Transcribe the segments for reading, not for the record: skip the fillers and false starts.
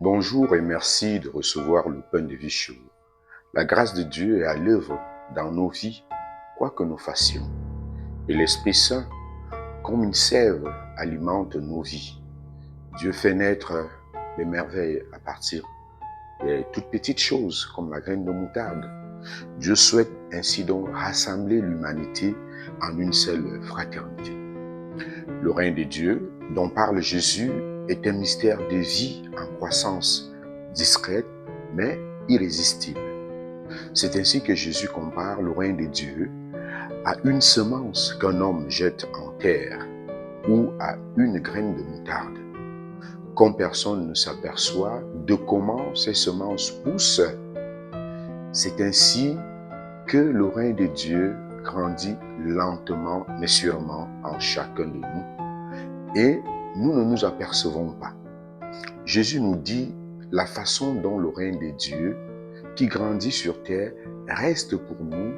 Bonjour et merci de recevoir le pain de vie chez vous. La grâce de Dieu est à l'œuvre dans nos vies, quoi que nous fassions. Et l'Esprit Saint, comme une sève, alimente nos vies. Dieu fait naître des merveilles à partir des toutes petites choses, comme la graine de moutarde. Dieu souhaite ainsi donc rassembler l'humanité en une seule fraternité. Le règne de Dieu, dont parle Jésus, est un mystère de vie en croissance, discrète mais irrésistible. C'est ainsi que Jésus compare le règne de Dieu à une semence qu'un homme jette en terre ou à une graine de moutarde. Comme personne ne s'aperçoit de comment ces semences poussent, c'est ainsi que le règne de Dieu grandit lentement mais sûrement en chacun de nous et nous ne nous apercevons pas. Jésus nous dit la façon dont le règne de Dieu qui grandit sur terre reste pour nous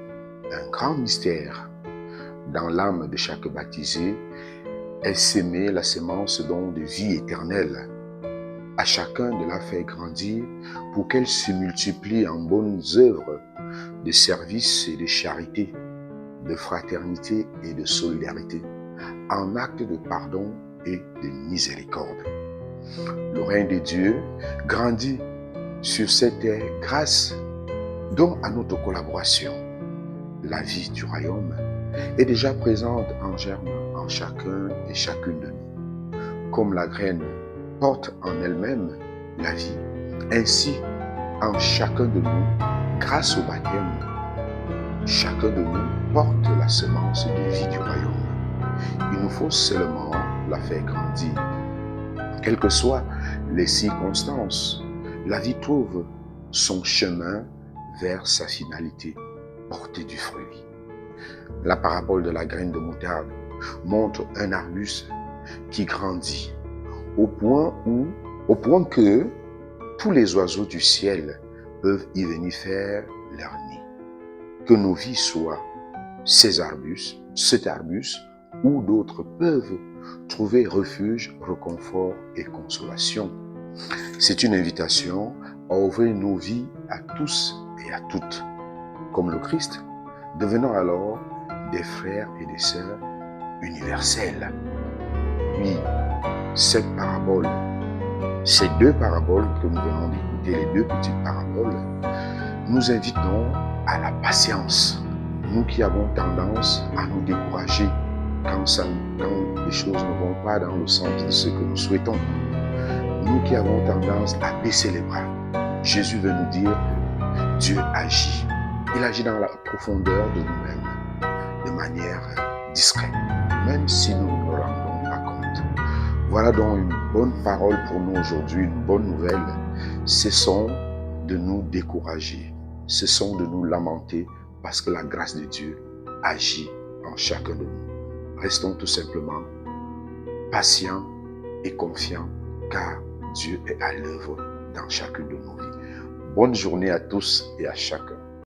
un grand mystère. Dans l'âme de chaque baptisé est sémée la semence de vie éternelle. À chacun de la faire grandir pour qu'elle se multiplie en bonnes œuvres de service et de charité, de fraternité et de solidarité, en actes de pardon et de miséricorde. Le règne de Dieu grandit sur cette terre grâce donc à notre collaboration. La vie du royaume est déjà présente en germe en chacun et chacune de nous. Comme la graine porte en elle-même la vie, ainsi en chacun de nous, grâce au baptême, chacun de nous porte la semence de vie du royaume. Il nous faut seulement la faire grandir. Quelles que soient les circonstances, la vie trouve son chemin vers sa finalité, porter du fruit. La parabole de la graine de moutarde montre un arbuste qui grandit au point que tous les oiseaux du ciel peuvent y venir faire leur nid. Que nos vies soient cet arbuste où d'autres peuvent trouver refuge, réconfort et consolation. C'est une invitation à ouvrir nos vies à tous et à toutes, comme le Christ, devenant alors des frères et des sœurs universels. Oui, ces deux paraboles que nous venons d'écouter, les deux petites paraboles, nous invitent donc à la patience. Nous qui avons tendance à nous décourager quand les choses ne vont pas dans le sens de ce que nous souhaitons. Nous qui avons tendance à baisser les bras. Jésus veut nous dire que Dieu agit. Il agit dans la profondeur de nous-mêmes, de manière discrète, même si nous ne nous rendons pas compte. Voilà donc une bonne parole pour nous aujourd'hui, une bonne nouvelle. Cessons de nous décourager, cessons de nous lamenter parce que la grâce de Dieu agit en chacun de nous. Restons tout simplement patients et confiants car Dieu est à l'œuvre dans chacune de nos vies. Bonne journée à tous et à chacun.